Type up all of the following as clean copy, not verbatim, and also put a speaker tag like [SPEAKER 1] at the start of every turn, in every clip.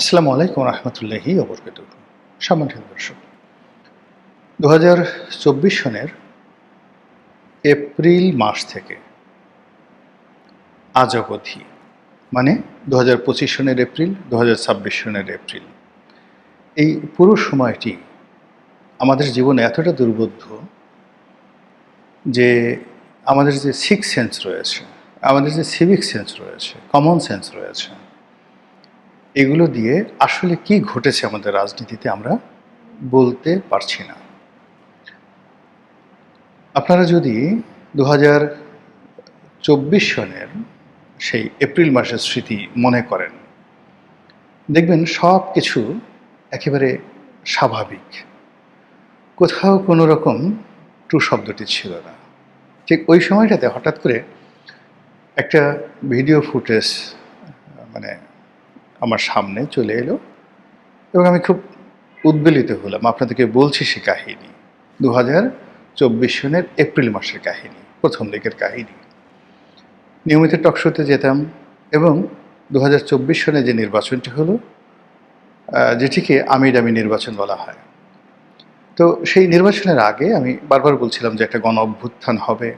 [SPEAKER 1] আসসালামু আলাইকুম রহমতুল্লাহি ওবরকাতুহ। সম্মানিত দর্শক, 2024 সনের এপ্রিল মাস থেকে আজ অবধি, মানে 2025 সনের এপ্রিল, 2026 সনের এপ্রিল, এই পুরো সময়টি আমাদের জীবনে এতটা দুর্বোধ্য যে আমাদের যে সিক্স সেন্স রয়েছে, আমাদের যে সিভিক সেন্স রয়েছে, কমন সেন্স রয়েছে, এগুলো দিয়ে আসলে কি ঘটেছে আমাদের রাজনীতিতে আমরা বলতে পারছি না। আপনারা যদি 2024 সনের সেই এপ্রিল মাসের স্মৃতি মনে করেন, দেখবেন সব কিছু একেবারে স্বাভাবিক, কোথাও কোনো রকম টু শব্দটি ছিল না। ঠিক ওই সময়টাতে হঠাৎ করে একটা ভিডিও ফুটেজ মানে আমার সামনে চলে এলো এবং আমি খুব উদ্বেলিত হলাম। আপনাদেরকে বলছি সে কাহিনী, 2024 সনের এপ্রিল মাসের কাহিনী, প্রথম দিকের কাহিনী। নিয়মিত টকশোতে যেতাম এবং 2024 সনে যে নির্বাচনটি হলো, যেটিকে আমির আমির নির্বাচন বলা হয়, তো সেই নির্বাচনের আগে আমি বারবার বলছিলাম যে একটা গণ অভ্যুত্থান হবে,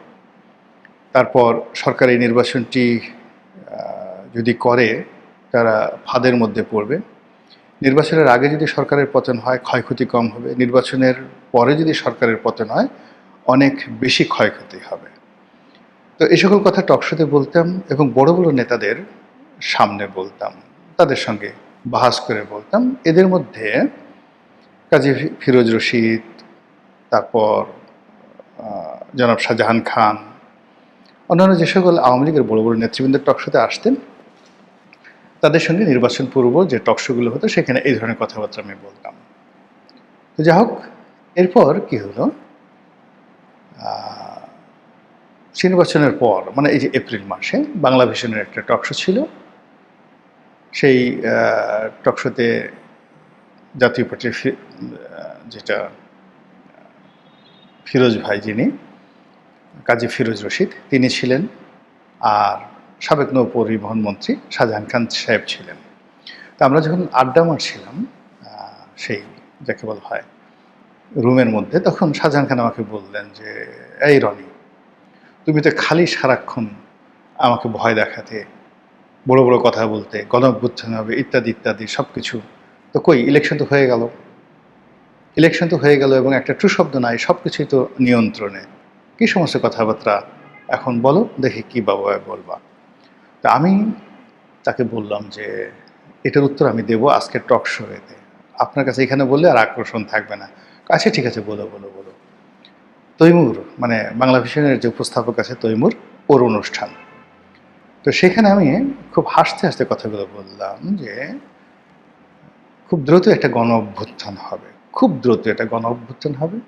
[SPEAKER 1] তারপর সরকার এই নির্বাচনটি যদি করে তারা ফাঁদের মধ্যে পড়বে, নির্বাচনের আগে যদি সরকারের পতন হয় ক্ষয়ক্ষতি কম হবে, নির্বাচনের পরে যদি সরকারের পতন হয় অনেক বেশি ক্ষয়ক্ষতি হবে। তো এই সকল কথা টকশোতে বলতাম এবং বড় বড় নেতাদের সামনে বলতাম, তাদের সঙ্গে বাহাস করে বলতাম। এদের মধ্যে কাজী ফিরোজ রশিদ, তারপর জনাব শাহজাহান খান, অন্যান্য যে সকল আওয়ামী লীগের বড় বড় নেতৃবৃন্দের টকশোতে আসতেন, তাদের সঙ্গে নির্বাচন পূর্ব যে টকশোগুলো হতো সেখানে এই ধরনের কথাবার্তা আমি বলতাম। তো যাই হোক, এরপর কি হলো, নির্বাচনের পর মানে এই যে এপ্রিল মাসে বাংলা ভিশনের একটা টকশো ছিল। সেই টকশোতে জাতীয় পার্টির যেটা ফিরোজ ভাই, যিনি কাজী ফিরোজ রশিদ, তিনি ছিলেন, আর সাবেক নৌ পরিবহন মন্ত্রী শাহজাহান খান সাহেব ছিলেন। তো আমরা যখন আড্ডা মারছিলাম সেই যাকে বলা হয় রুমের মধ্যে, তখন শাহজাহান খান আমাকে বললেন যে, এই রনি, তুমি তো খালি সারাক্ষণ আমাকে ভয় দেখাতে, বড় বড় কথা বলতে, গণ-অভ্যুত্থান হবে ইত্যাদি ইত্যাদি সব কিছু, তো কই ইলেকশন তো হয়ে গেল, ইলেকশন তো হয়ে গেল এবং একটা ট্রু শব্দ নাই, সব কিছুই তো নিয়ন্ত্রণে, কী সমস্ত কথাবার্তা এখন বলো দেখি কী বাবা বলবা। তা আমি তাকে বললাম যে এটার উত্তর আমি দেবো আজকের টক শোতে, আপনার কাছে এখানে বললে আর আকর্ষণ থাকবে না। আচ্ছা ঠিক আছে, বলো বলো বলো। তৈমুর, মানে বাংলা ভিশনের যে উপস্থাপক আছে তৈমুর, ওর অনুষ্ঠান। তো সেখানে আমি খুব হাসতে হাসতে কথাগুলো বললাম যে খুব দ্রুত একটা গণ অভ্যুত্থান হবে, খুব দ্রুত একটা গণ অভ্যুত্থান হবে,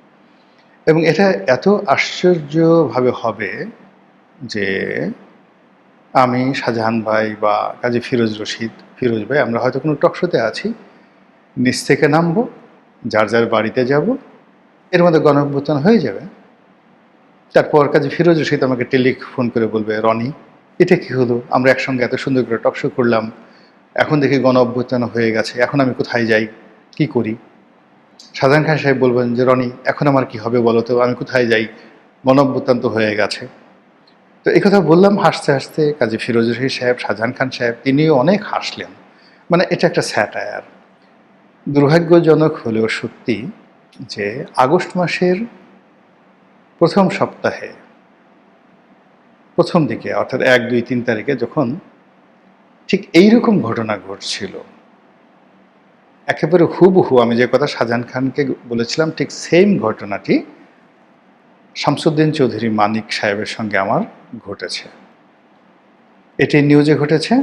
[SPEAKER 1] এবং এটা এত আশ্চর্যভাবে হবে যে আমি, শাহজাহান ভাই বা কাজী ফিরোজ রশিদ, ফিরোজ ভাই, আমরা হয়তো কোনো টকশোতে আছি, নিচ থেকে নামবো, যার যার বাড়িতে যাব, এর মধ্যে গণ অভ্যুত্থান হয়ে যাবে। তারপর কাজী ফিরোজ রশিদ আমাকে টেলিফোন করে বলবে, রনি এটা কি হলো, আমরা একসঙ্গে এত সুন্দর করে টকশো করলাম, এখন দেখি গণ অভ্যুত্থান হয়ে গেছে, এখন আমি কোথায় যাই, কি করি? শাহজাহান খান সাহেব বলবেন যে, রনি এখন আমার কি হবে বলো তো, আমি কোথায় যাই, গণ অভ্যুত্থান তো হয়ে গেছে। তো এই কথা বললাম হাসতে হাসতে। কাজী ফিরোজ রশিদ সাহেব, শাহজাহান খান সাহেব, তিনিও অনেক হাসলেন। মানে এটা একটা স্যাটায়ার। দুর্ভাগ্যজনক হলেও সত্যি যে আগস্ট মাসের প্রথম সপ্তাহে, প্রথম দিকে, অর্থাৎ 1, 2, 3 তারিখে যখন ঠিক এইরকম ঘটনা ঘটছিল, একেবারে হুবহু আমি যে কথা শাহজাহান খানকে বলেছিলাম ঠিক সেম ঘটনাটি শামসুদ্দিন চৌধুরী মানিক সাহেবের সঙ্গে আমার ঘটেছে। এটি নিউজে ঘটেছে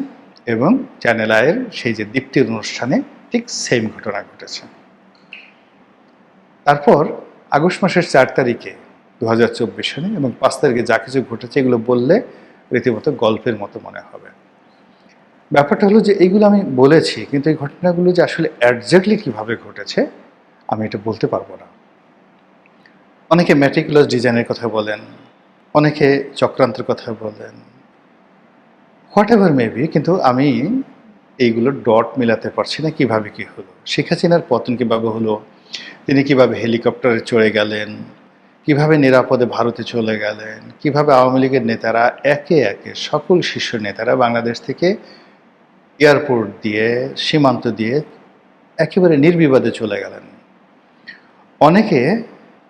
[SPEAKER 1] এবং চ্যানেল আইয়ের সেই যে দীপ্তির অনুষ্ঠানে ঠিক সেম ঘটনা ঘটেছে। তারপর আগস্ট মাসের 4 তারিখে 2024 সনে এবং 5 তারিখে যা কিছু ঘটেছে এগুলো বললে রীতিমতো গল্পের মতো মনে হবে। ব্যাপারটা হলো যে এইগুলো আমি বলেছি, কিন্তু এই ঘটনাগুলো যে আসলে একজ্যাক্টলি কীভাবে ঘটেছে আমি এটা বলতে পারবো না। অনেকে ম্যাটিকুলাস ডিজাইনের কথা বলেন, অনেকে চক্রান্তের কথা বলেন, হোয়াট এভার মেবি, কিন্তু আমি এইগুলো ডট মিলাতে পারছি না কিভাবে কি হলো। শেখ হাসিনার পতন কিভাবে হলো, তিনি কিভাবে হেলিকপ্টারে চড়ে গেলেন, কিভাবে নিরাপদে ভারতে চলে গেলেন, কিভাবে আওয়ামী লীগের নেতারা একে একে সকল শীর্ষ নেতারা বাংলাদেশ থেকে এয়ারপোর্ট দিয়ে সীমান্ত দিয়ে একেবারে নির্বিবাদে চলে গেলেন। অনেকে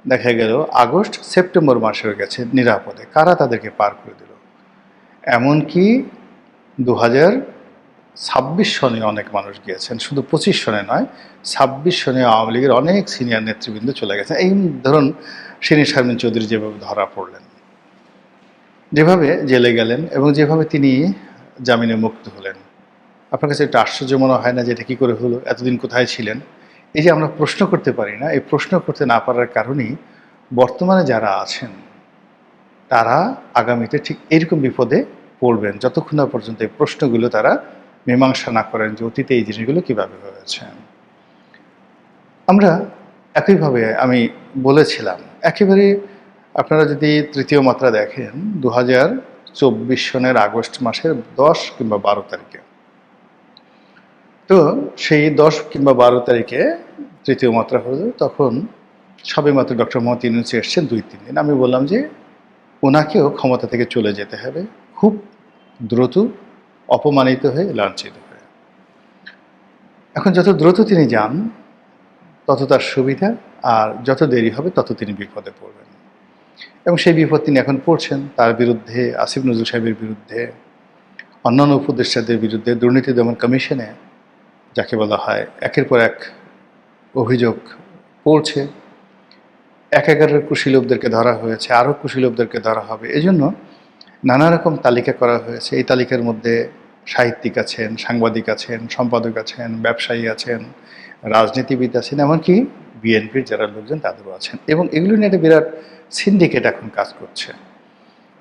[SPEAKER 1] দেখা গেল আগস্ট সেপ্টেম্বর মাসে হয়ে গেছে নিরাপদে, কারা তাদেরকে পার করে দিল। এমনকি 2026 সনে অনেক মানুষ গিয়েছেন, শুধু 25 সনে নয়, 26 সনে আওয়ামী লীগের অনেক সিনিয়র নেতৃবৃন্দ চলে গেছেন। এই ধরুন শিরীন শারমিন চৌধুরী যেভাবে ধরা পড়লেন, যেভাবে জেলে গেলেন এবং যেভাবে তিনি জামিনে মুক্ত হলেন, আপনার কাছে একটা আশ্চর্য মনে হয় না যে এটা কী করে হলো, এতদিন কোথায় ছিলেন? এই যে আমরা প্রশ্ন করতে পারি না, এই প্রশ্ন করতে না পারার কারণেই বর্তমানে যারা আছেন তারা আগামীতে ঠিক এরকম বিপদে পড়বেন, যতক্ষণ না পর্যন্ত এই প্রশ্নগুলো তারা মীমাংসা না করেন যে অতীতে এই জিনিসগুলো কীভাবে হয়েছে। আমরা একইভাবে আমি বলেছিলাম, একেবারে আপনারা যদি তৃতীয় মাত্রা দেখেন 2024 সনের আগস্ট মাসের 10 কিংবা 12 তারিখে, তো সেই 10 কিংবা 12 তারিখে তৃতীয় মাত্রা হলো, তখন সবেমাত্র ডক্টর মোহাম্মদ ইউনূস এসছেন 2-3 দিন। আমি বললাম যে ওনাকেও ক্ষমতা থেকে চলে যেতে হবে খুব দ্রুত, অপমানিত হয়ে, লাঞ্ছিত হয়ে। এখন যত দ্রুত তিনি যান তত তার সুবিধা, আর যত দেরি হবে তত তিনি বিপদে পড়বেন। এবং সেই বিপদ তিনি এখন পড়ছেন। তার বিরুদ্ধে, আসিফ নজরুল সাহেবের বিরুদ্ধে, অন্যান্য উপদেষ্টাদের বিরুদ্ধে দুর্নীতি দমন কমিশনে যাকে বলা হয় একের পর এক অভিযোগ পড়ছে। একের কুশীলবদেরকে ধরা হয়েছে, আরও কুশীলবদেরকে ধরা হবে। এজন্য নানা রকম তালিকা করা হয়েছে। এই তালিকার মধ্যে সাহিত্যিক আছেন, সাংবাদিক আছেন, সম্পাদক আছেন, ব্যবসায়ী আছেন, রাজনীতিবিদ আছেন, এমনকি বিএনপির যারা লোকজন তাদেরও আছেন। এবং এগুলো নিয়ে একটা বিরাট সিন্ডিকেট এখন কাজ করছে।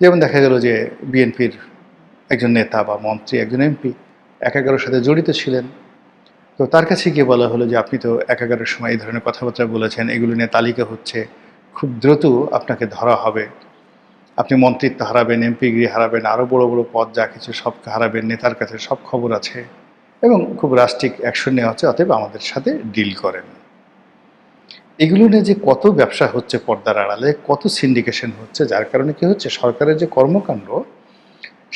[SPEAKER 1] যেমন দেখা গেল যে বিএনপির একজন নেতা বা মন্ত্রী, একজন এমপি একাগারের সাথে জড়িত ছিলেন। তো তার কাছে গিয়ে বলা হলো যে আপনি তো একাগারের সময় এই ধরনের কথাবার্তা বলেছেন, এগুলো নিয়ে তালিকা হচ্ছে, খুব দ্রুত আপনাকে ধরা হবে, আপনি মন্ত্রিত্ব হারাবেন, এমপিগিরি হারাবেন, আরও বড় বড় পদ যা কিছু সব হারাবেন, নেতার কাছে সব খবর আছে এবং খুব রাষ্ট্রিক অ্যাকশন নেওয়া হচ্ছে, অতএব আমাদের সাথে ডিল করেন। এগুলো নিয়ে যে কত ব্যবসা হচ্ছে পর্দার আড়ালে, কত সিন্ডিকেশন হচ্ছে, যার কারণে কি হচ্ছে, সরকারের যে কর্মকাণ্ড,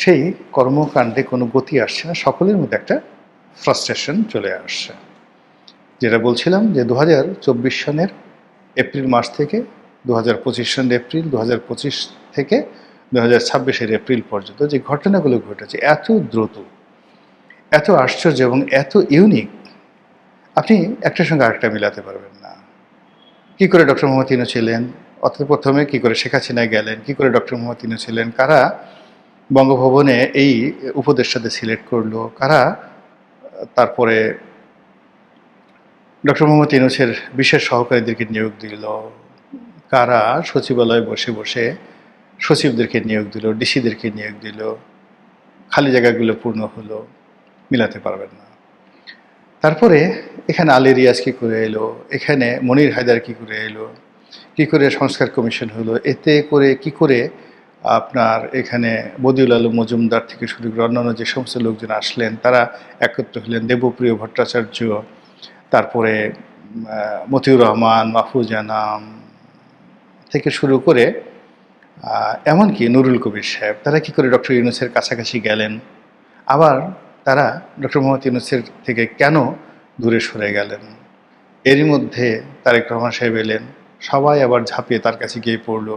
[SPEAKER 1] সেই কর্মকাণ্ডে কোনো গতি আসছে না, সকলের মধ্যে একটা ফ্রাস্ট্রেশন চলে আসছে। যেটা বলছিলাম যে 2024 সনের এপ্রিল মাস থেকে 2025 সনের এপ্রিল, 2025 থেকে 2026 এপ্রিল পর্যন্ত যে ঘটনাগুলো ঘটেছে, এত দ্রুত, এত আশ্চর্য এবং এত ইউনিক, আপনি একটার সঙ্গে আরেকটা মিলাতে পারবেন না। কী করে ডক্টর মোহাম্মদ ইউনূস ছিলেন, অর্থাৎ প্রথমে কী করে শেখ হাসিনা গেলেন, কী করে ডক্টর মোহাম্মদ ইউনূস ছিলেন, কারা বঙ্গভবনে এই উপদেষ্টাদের সিলেক্ট করলো, কারা তারপরে ডক্টর মোহাম্মদ ইউনূসের বিশেষ সহকারীদেরকে নিয়োগ দিল, কারা সচিবালয়ে বসে বসে সচিবদেরকে নিয়োগ দিল, ডিসিদেরকে নিয়োগ দিল, খালি জায়গাগুলো পূর্ণ হলো, মিলাতে পারবেন না। তারপরে এখানে আলী রিয়াজ কী করে এলো, এখানে মনির হায়দার কী করে এলো, কী করে সংস্কার কমিশন হলো, এতে করে কী করে আপনার এখানে বদিউল আলম মজুমদার থেকে শুরু করে অন্যান্য যে সমস্ত লোকজন আসলেন তারা একত্র হলেন, দেবপ্রিয় ভট্টাচার্য, তারপরে মতিউর রহমান, মাহফুজ আনাম থেকে শুরু করে এমনকি নুরুল কবির সাহেব, তারা কী করে ডক্টর ইউনূসের কাছাকাছি গেলেন, আবার তারা ডক্টর মোহাম্মদ ইউনূসের থেকে কেন দূরে সরে গেলেন। এরই মধ্যে তারেক রহমান সাহেব এলেন, সবাই আবার ঝাঁপিয়ে তার কাছে গিয়ে পড়ল।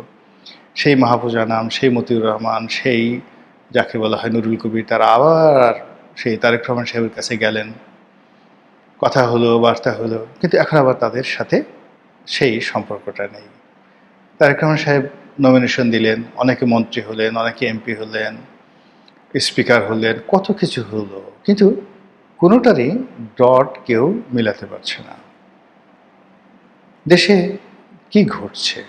[SPEAKER 1] সেই মাহফুজ আনাম, সেই মতিউর রহমান, সেই যাকে বলা হয় নুরুল কবির, তারা আবার সেই তারেক রহমান সাহেবের কাছে গেলেন, কথা হলো, বার্তা হলো, কিন্তু এখন আবার তাদের সাথে সেই সম্পর্কটা নেই। তারেক রহমান সাহেব নমিনেশন দিলেন, অনেকে মন্ত্রী হলেন, অনেকে এমপি হলেন, স্পিকার হলেন, কত কিছু হলো, কিন্তু কোনোটারই ডট কেউ মিলাতে পারছে না। দেশে কি ঘটছে,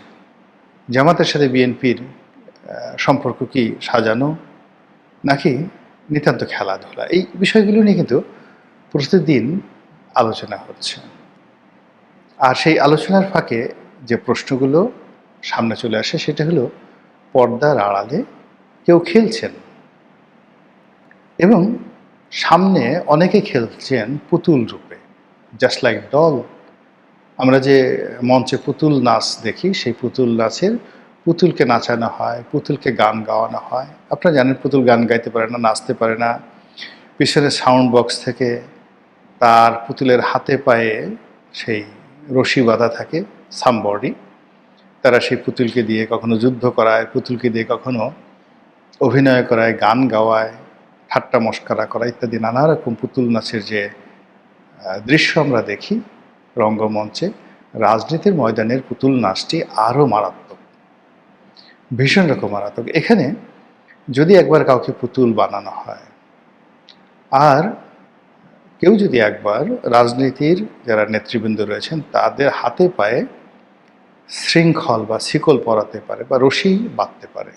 [SPEAKER 1] জামাতের সাথে বিএনপির সম্পর্ক কি সাজানো নাকি নিতান্ত খেলাধুলা, এই বিষয়গুলো নিয়ে কিন্তু প্রতিদিন আলোচনা হচ্ছে। আর সেই আলোচনার ফাঁকে যে প্রশ্নগুলো সামনে চলে আসে সেটা হলো পর্দার আড়ালে কেউ খেলছেন। এবং সামনে অনেকে খেলছেন পুতুল রূপে, জাস্ট লাইক ডল। আমরা যে মঞ্চে পুতুল নাচ দেখি, সেই পুতুল নাচের পুতুলকে নাচানো হয়, পুতুলকে গান গাওয়ানো হয়। আপনারা জানেন পুতুল গান গাইতে পারে না, নাচতে পারে না। পিছনে সাউন্ড বক্স থেকে তার পুতুলের হাতে পায়ে সেই রশি বাঁধা থাকে, সামবডি। তারা সেই পুতুলকে দিয়ে কখনো যুদ্ধ করায়, পুতুলকে দিয়ে কখনো অভিনয় করায়, গান গাওয়ায়, ঠাট্টা মশকরা করা ইত্যাদি নানা রকম পুতুল নাচের যে দৃশ্য আমরা দেখি রঙ্গমঞ্চে, রাজনীতির ময়দানের পুতুল নাচটি আরও মারাত্মক, ভীষণ রকম মারাত্মক। এখানে যদি একবার কাউকে পুতুল বানানো হয়, আর কেউ যদি একবার রাজনীতির যারা নেতৃবৃন্দ রয়েছেন তাদের হাতে পায়ে শৃঙ্খল বা শিকল পরাতে পারে বা রশি বাঁধতে পারে,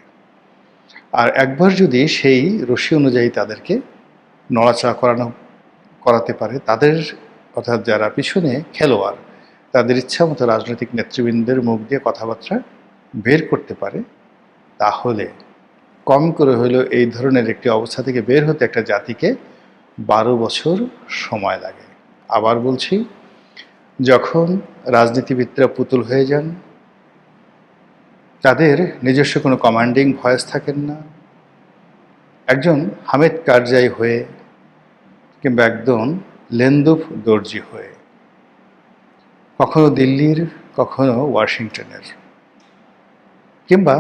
[SPEAKER 1] আর একবার যদি সেই রশি অনুযায়ী তাদেরকে নড়াচড়া করাতে পারে, তাদের অর্থাৎ যারা পিছনে খেলোয়াড় তাদের ইচ্ছা মতো রাজনৈতিক নেতৃবৃন্দের মুখ দিয়ে কথাবার্তা বের করতে পারে, তাহলে কম করে হলেও এই ধরনের একটি অবস্থা থেকে বের হতে একটা জাতিকে 12 বছর সময় লাগে। আবার বলছি, যখন রাজনীতিবিদরা পুতুল হয়ে যান, তাদের নিজস্ব কোনো কমান্ডিং ভয়েস থাকেন না, একজন হামিদ কারজাই হয়ে কিংবা একজন লেন্দুফ দর্জি হয়ে, কখনো দিল্লির, কখনো ওয়াশিংটনের, কিংবা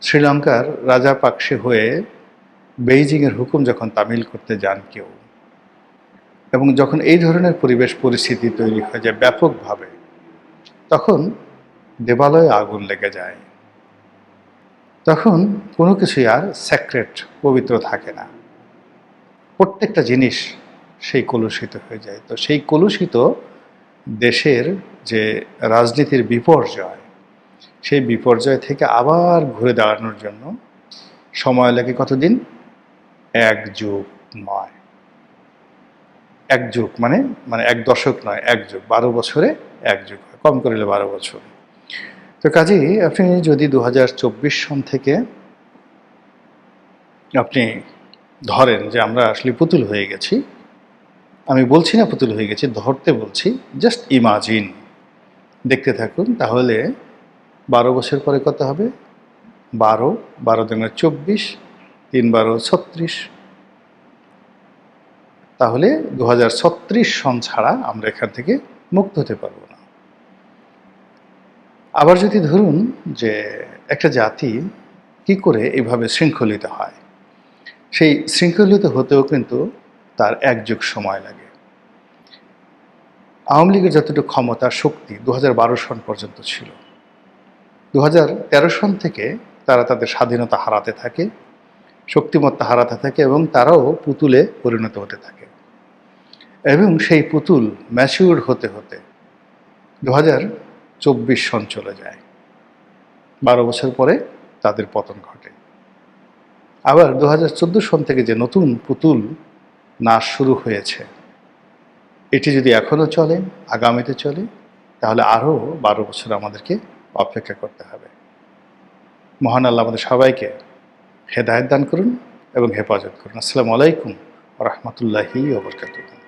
[SPEAKER 1] শ্রীলঙ্কার রাজাপাকসে হয়ে বেইজিংয়ের হুকুম যখন তামিল করতে যান কেউ, এবং যখন এই ধরনের পরিবেশ পরিস্থিতি তৈরি হয়ে যায় ব্যাপকভাবে, তখন দেবালয়ে আগুন লেগে যায়। তখন কোনো কিছুই আর স্যাক্রেট, পবিত্র থাকে না। প্রত্যেকটা জিনিস সেই কলুষিত হয়ে যায়। তো সেই কলুষিত দেশের যে রাজনীতির বিপর্যয়, সেই বিপর্যয় থেকে আবার ঘুরে দাঁড়ানোর জন্য সময় লাগে কতদিন? 1 যুগ নয়, 1 যুগ মানে 1 দশক নয়, 1 যুগ। 12 বছরে 1 যুগ হয়, কম করলে 12 বছর। তো কাজেই আপনি যদি 2024 সন থেকে আপনি ধরেন যে আমরা আসলে পুতুল হয়ে গেছি, আমি বলছি না পুতুল হয়ে গেছি, ধরতে বলছি, জাস্ট ইমাজিন, দেখতে থাকুন, তাহলে 12 বছর পরে কত হবে? 12, 12 দুগুণে 24, 3 12 36। তাহলে 2036 সন ছাড়া আমরা এখান থেকে মুক্ত হতে পারবো না। আবার যদি ধরুন যে একটা জাতি কি করে এভাবে শৃঙ্খলিত হয়, সেই শৃঙ্খলিত হতেও কিন্তু তার 1 যুগ সময় লাগে। আওয়ামী লীগের যতটুকু ক্ষমতা, শক্তি 2012 সন পর্যন্ত ছিল। 2013 সন থেকে তারা তাদের স্বাধীনতা হারাতে থাকে, শক্তিমত্তা হারাতে থাকে, এবং তারাও পুতুলে পরিণত হতে থাকে। এবং সেই পুতুল ম্যাচিউর হতে হতে 2024 সন চলে যায়। 12 বছর পরে তাদের পতন ঘটে। আবার 2014 সন থেকে যে নতুন পুতুল নাচ শুরু হয়েছে, এটি যদি এখনও চলে, আগামীতে চলে, তাহলে আরও 12 বছর আমাদেরকে অপেক্ষা করতে হবে। মহান আল্লাহ আমাদের সবাইকে হেদায়েত দান করুন এবং হেফাজত করুন। আসসালামু আলাইকুম ওয়া রাহমাতুল্লাহি ওয়া বারাকাতুহু।